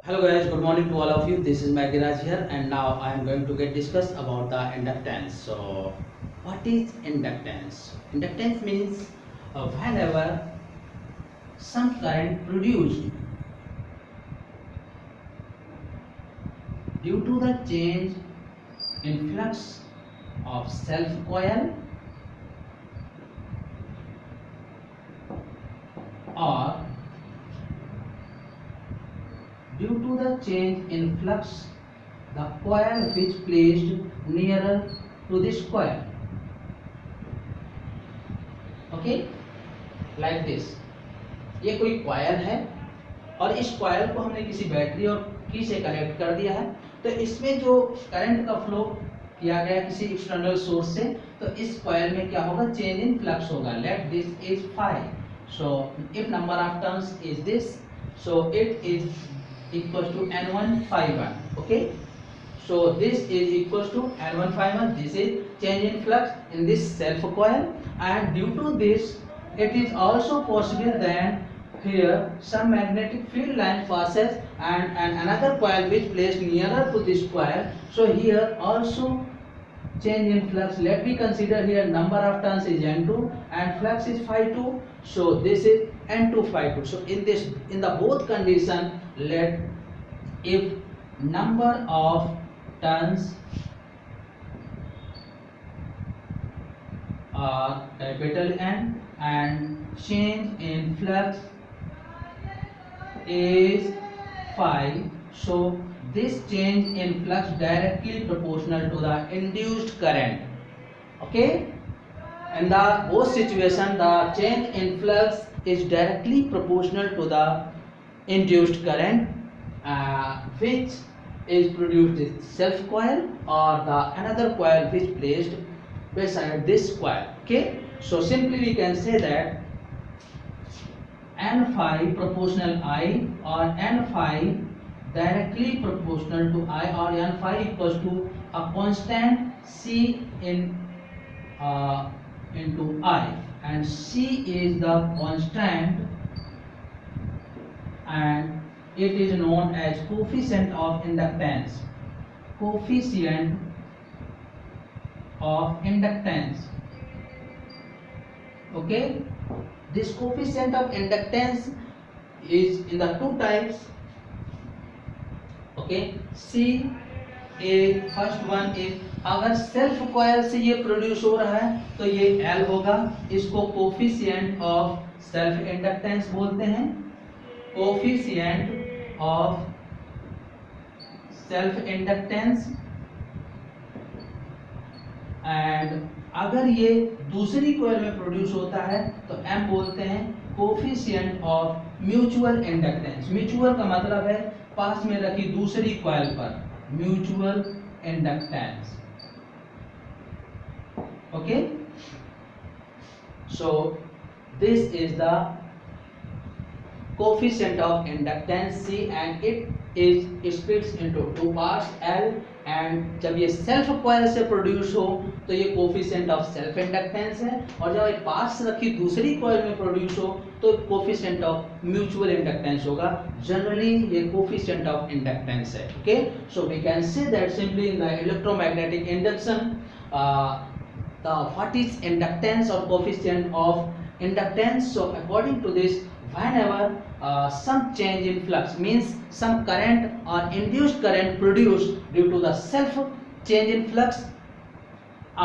Hello guys, good morning to all of you. This is Magiraj here, and now I am going to get discuss about the inductance. So, what is inductance? Inductance means whenever some current produced due to the change in flux of self coil or due to the change in flux the coil which placed nearer to this coil. Okay like this. ये कोई coil है और इस coil को हमने किसी battery और की से कनेक्ट कर दिया है, तो इसमें जो करंट का फ्लो किया गया किसी एक्सटर्नल सोर्स से, तो इस कॉयल में क्या होगा, चेंज इन फ्लक्स होगा। Let this is 5, so if number of turns is this, so it is equals to N1 okay, so this is equals to N1 this is change in flux in this self coil, and due to this it is also possible that here some magnetic field line passes and another coil which placed nearer to this coil, so here also change in flux. Let me consider here number of turns is N2 and flux is phi2, so this is N2 phi2. So in the both condition, let if number of turns are capital N and change in flux is phi, so this change in flux directly proportional to the induced current. Okay, in the both situation the change in flux is directly proportional to the induced current which is produced in self coil or the another coil which placed beside this coil. Okay, so simply we can say that N phi proportional I or N phi directly proportional to I or N phi equals to a constant C into I, and C is the constant and it is known as coefficient of inductance. Coefficient of inductance. Okay, this coefficient of inductance is in the two types. Okay, C A first one is अगर self coil से ये produce हो रहा है तो ये L होगा, इसको कोफिशिएंट ऑफ सेल्फ इंडक्टेंस बोलते हैं, coefficient of self inductance. And अगर ये दूसरी कॉइल में प्रोड्यूस होता है तो M बोलते हैं coefficient of mutual inductance. Mutual का मतलब है पास में रखी दूसरी कॉइल पर, mutual inductance. Okay, so this is the coefficient of inductance C and it is splits into two parts L, and जब ये सेल्फ कॉइल से प्रोड्यूस हो तो ये कोफिशिएंट ऑफ सेल्फ इंडक्टेंस है, और जब ये पास रखी दूसरी कॉइल में प्रोड्यूस हो तो कोफिशिएंट ऑफ म्यूचुअल इंडक्टेंस होगा। जनरली ये कोफिशिएंट ऑफ इंडक्टेंस है। Okay, so we can say that simply in the electromagnetic induction the what is inductance or coefficient of inductance. So according to this, whenever some change in flux means some current or induced current produced due to the self change in flux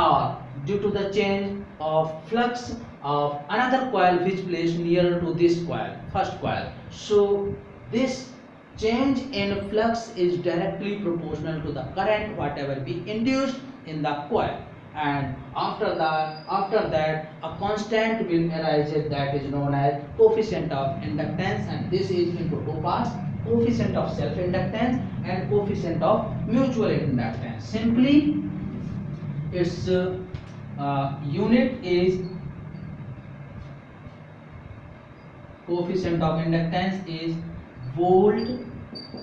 or due to the change of flux of another coil which placed nearer to this coil, first coil, so this change in flux is directly proportional to the current whatever be induced in the coil, and after that a constant will arise that is known as coefficient of inductance, and this is into two parts, coefficient of self inductance and coefficient of mutual inductance. Simply its unit is coefficient of inductance is volt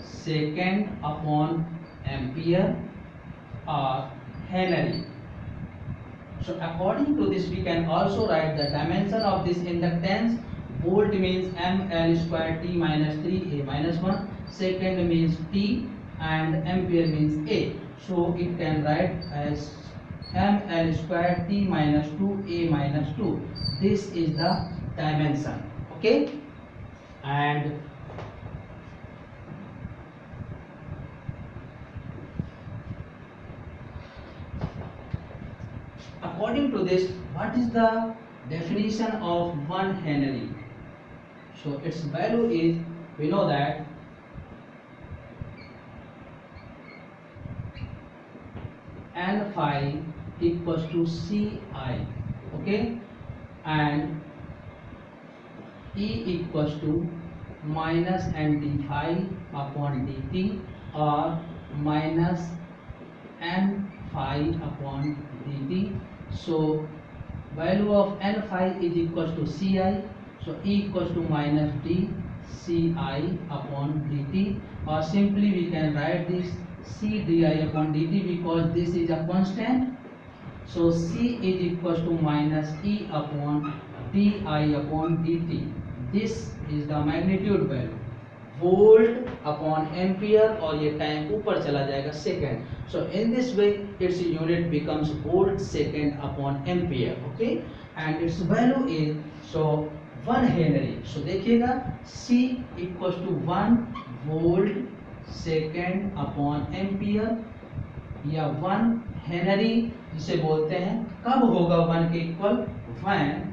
second upon ampere or Henry. So according to this we can also write the dimension of this inductance. Volt means ml square t minus 3a minus 1, second means T, and ampere means A. So it can write as ml square T minus 2 A minus 2. This is the dimension. Okay, and according to this, what is the definition of 1 Henry? So its value is, we know that N phi equals to Ci, okay, and E equals to minus N phi upon dt, or minus N phi upon dt. So value of N phi is equals to Ci, so E equals to minus d Ci upon dt, or simply we can write this C di upon dt because this is a constant. So C is equals to minus E upon di upon dt. This is the magnitude value, volt upon ampere, और ये time ऊपर चला जाएगा second. So in this way its unit becomes volt second upon ampere. Okay, and its value is so 1 henry. So देखिएगा C equals to 1 volt second upon ampere, या 1 Henry जिसे बोलते हैं. कब होगा 1 के equal? When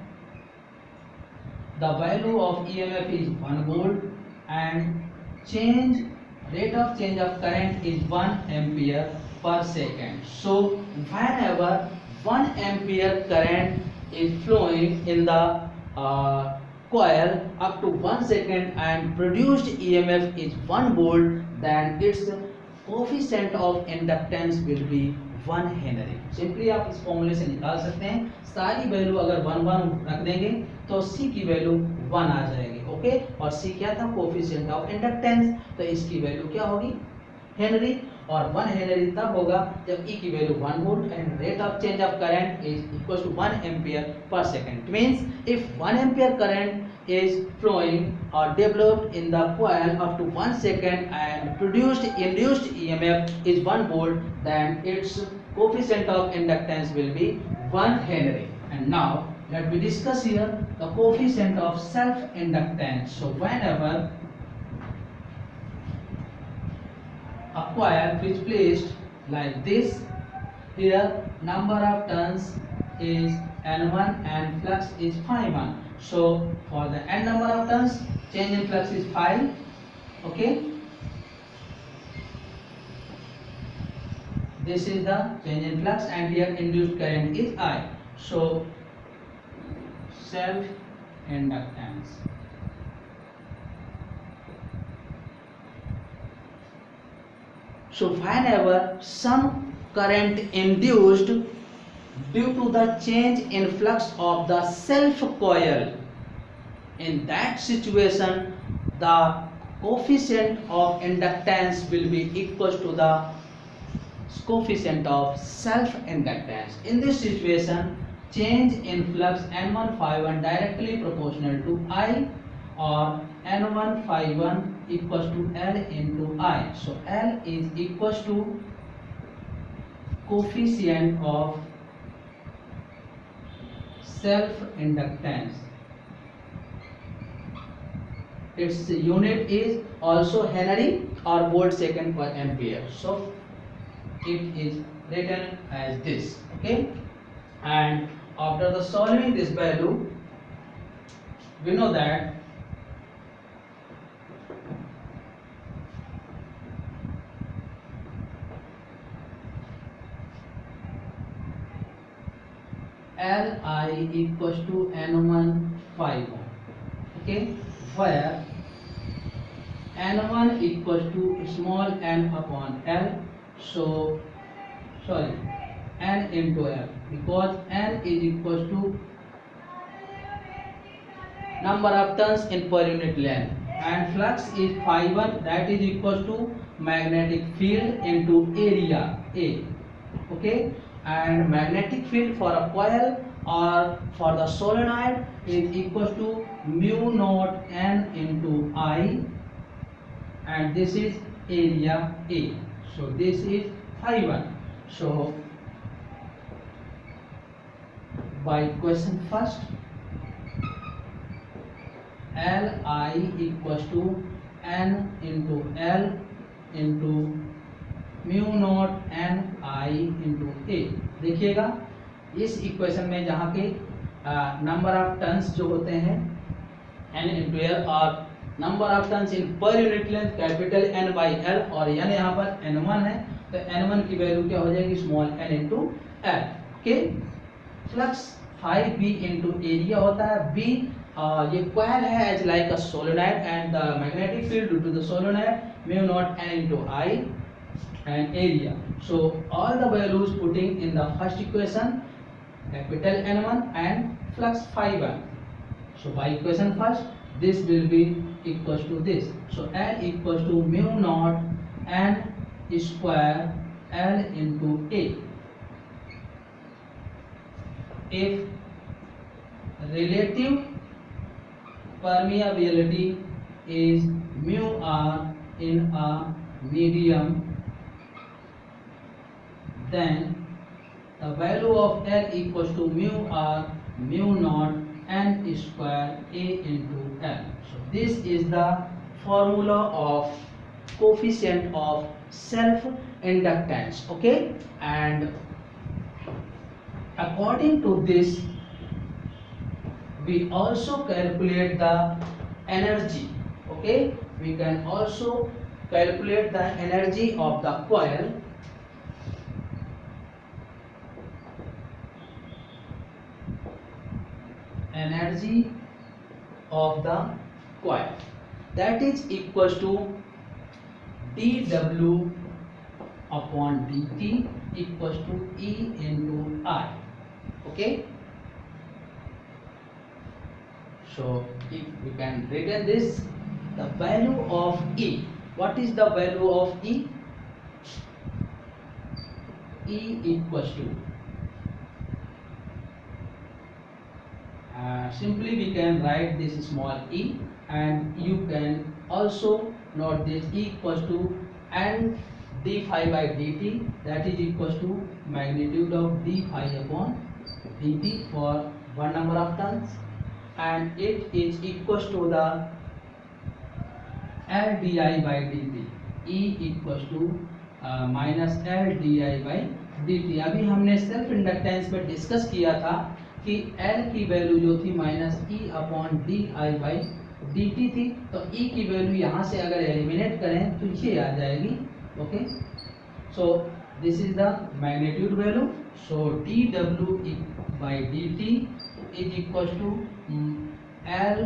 the value of EMF is 1 volt and rate of change of current is 1 ampere per second. So whenever 1 ampere current is flowing in the coil up to 1 second and produced EMF is 1 volt, then its coefficient of inductance will be 1 Henry. Simply आप इस फॉर्मूले से निकाल सकते हैं. सारी value अगर 1 रख देंगे तो C की वैल्यू 1 आ जाएगी. ओके, और C क्या था? Coefficient of inductance. तो इसकी वैल्यू क्या होगी? हेनरी. और 1 हेनरी तब होगा जब E की value 1 volt and rate of change of current is equal to 1 ampere per second. Means if 1 ampere current is flowing or developed in the coil up to 1 second and induced EMF is 1 volt, then its coefficient of inductance will be 1 Henry. And now let me discuss here the coefficient of self inductance. So whenever a coil is placed like this, here number of turns is N1 and flux is phi1. So for the n number of turns, change in flux is phi. Okay, this is the change in flux, and here induced current is I. So self inductance. So whenever some current induced due to the change in flux of the self coil, in that situation the coefficient of inductance will be equal to the coefficient of self inductance. In this situation, change in flux N1 phi1 directly proportional to I, or N1 phi1 equals to L into I. So L is equals to coefficient of self inductance. Its unit is also Henry or volt second per ampere. So it is written as this. Okay, and after the solving this value, we know that Li equals to N1 phi1. Okay, where N1 equals to small n upon L. So sorry, n into L, because n is equals to number of turns in per unit length, and flux is phi1, that is equals to magnetic field into area A. Okay, and magnetic field for a coil or for the solenoid is equals to mu naught n into I, and this is area A. So this is phi 1. So by equation first, Li equals to n into L into mu naught N I into A. देखिएगा इस equation में जहाँ के number of turns जो होते हैं n into l और number of turns in per unit length capital n by l और एन यहाँ पर n1 है तो n1 की वैल्यू क्या हो जाएगी small n into l. Okay, flux phi b into area होता है बी। ये कॉइल है as like a solenoid and the magnetic field due to the solenoid mu naught n into i and area. So all the values putting in the first equation capital N1 and flux phi 1. So by equation first this will be equals to this. So L equals to mu naught n square L into A. If relative permeability is mu r in a medium, then the value of L equals to mu r mu naught n square A into L. So this is the formula of coefficient of self inductance. Okay, and according to this we also calculate the energy. Okay, we can also calculate the energy of the coil. Energy of the coil, that is equals to dw upon dt equals to E into I. Okay, so if we can written this, the value of E, what is the value of E? E equals to simply we can write this small e, and you can also note this E equals to n d phi by dt, that is equals to magnitude of d phi upon dt for one number of turns, and it is equals to the L di by dt. E equals to minus L di by dt. अभी हमने self inductance में discuss किया था कि L की value जो थी minus E upon D I by d T थी, तो E की वैल्यू यहाँ से अगर एलिमिनेट करें तो ये आ जाएगी। Okay, so this is the magnitude value. So d डब्ल्यू by d t is equal to L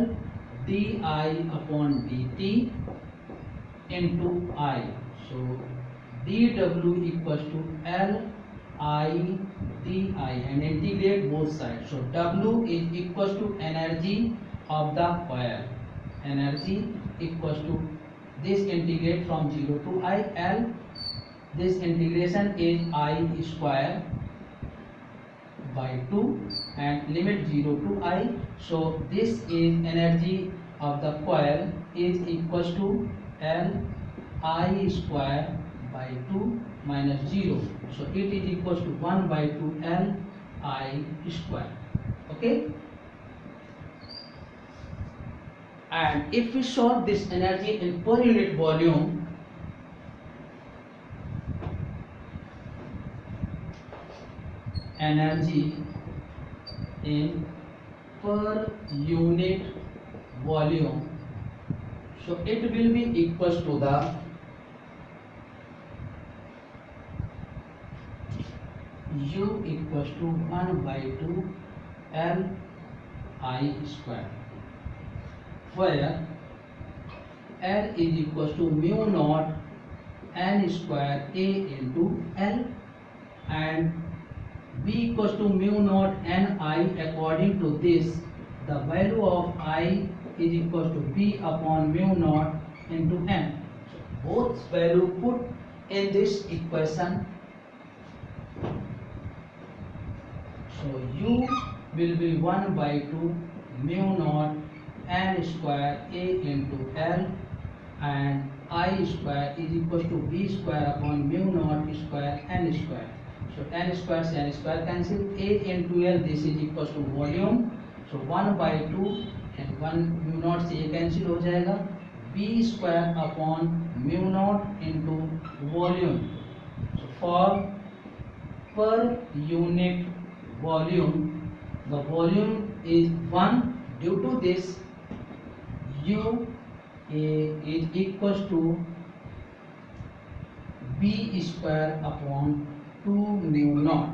d i upon d t into i. So d डब्ल्यू equal to L I d I and integrate both sides. So W is equals to energy of the coil. Energy equals to this integrate from 0 to I L. This integration is I square by 2 and limit 0 to I. So this is energy of the coil is equals to L I square by 2 minus 0. So it is equals to 1 by 2 L I square. Okay, and if we solve this energy in per unit volume, energy in per unit volume, so it will be equals to the U equals to 1 by 2 L I square, where L is equals to mu naught n square A into L and B equals to mu naught n I. According to this, the value of I is equals to B upon mu naught into n. So both value put in this equation. So U will be 1 by 2 mu naught n square A into L and I square is equal to V square upon mu naught square N square. So N square से N square cancel. A into L, this is equal to volume. So 1 by 2 and 1 mu naught से ये cancel हो जाएगा. V square upon mu naught into volume. So for per unit volume, the volume is 1. Due to this, U is equals to V square upon 2 mu naught.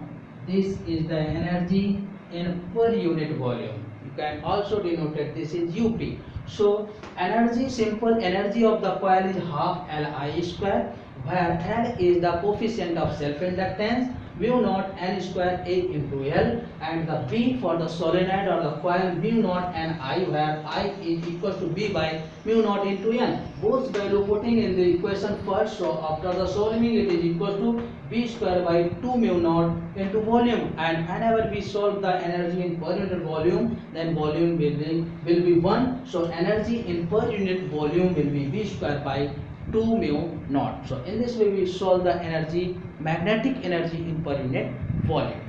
This is the energy in per unit volume. You can also denote it, this is UP. So energy, simple energy of the coil is half Li square, where L is the coefficient of self inductance, mu naught N square A into L, and the B for the solenoid or the coil mu naught N I, where I is equal to B by mu naught into N. Both value putting in the equation first, so after the solving it is equal to B square by 2 mu naught into volume, and whenever we solve the energy in per unit volume, then volume will be 1. So energy in per unit volume will be V square by 2 mu naught. So in this way we solve the energy, magnetic energy in per unit volume.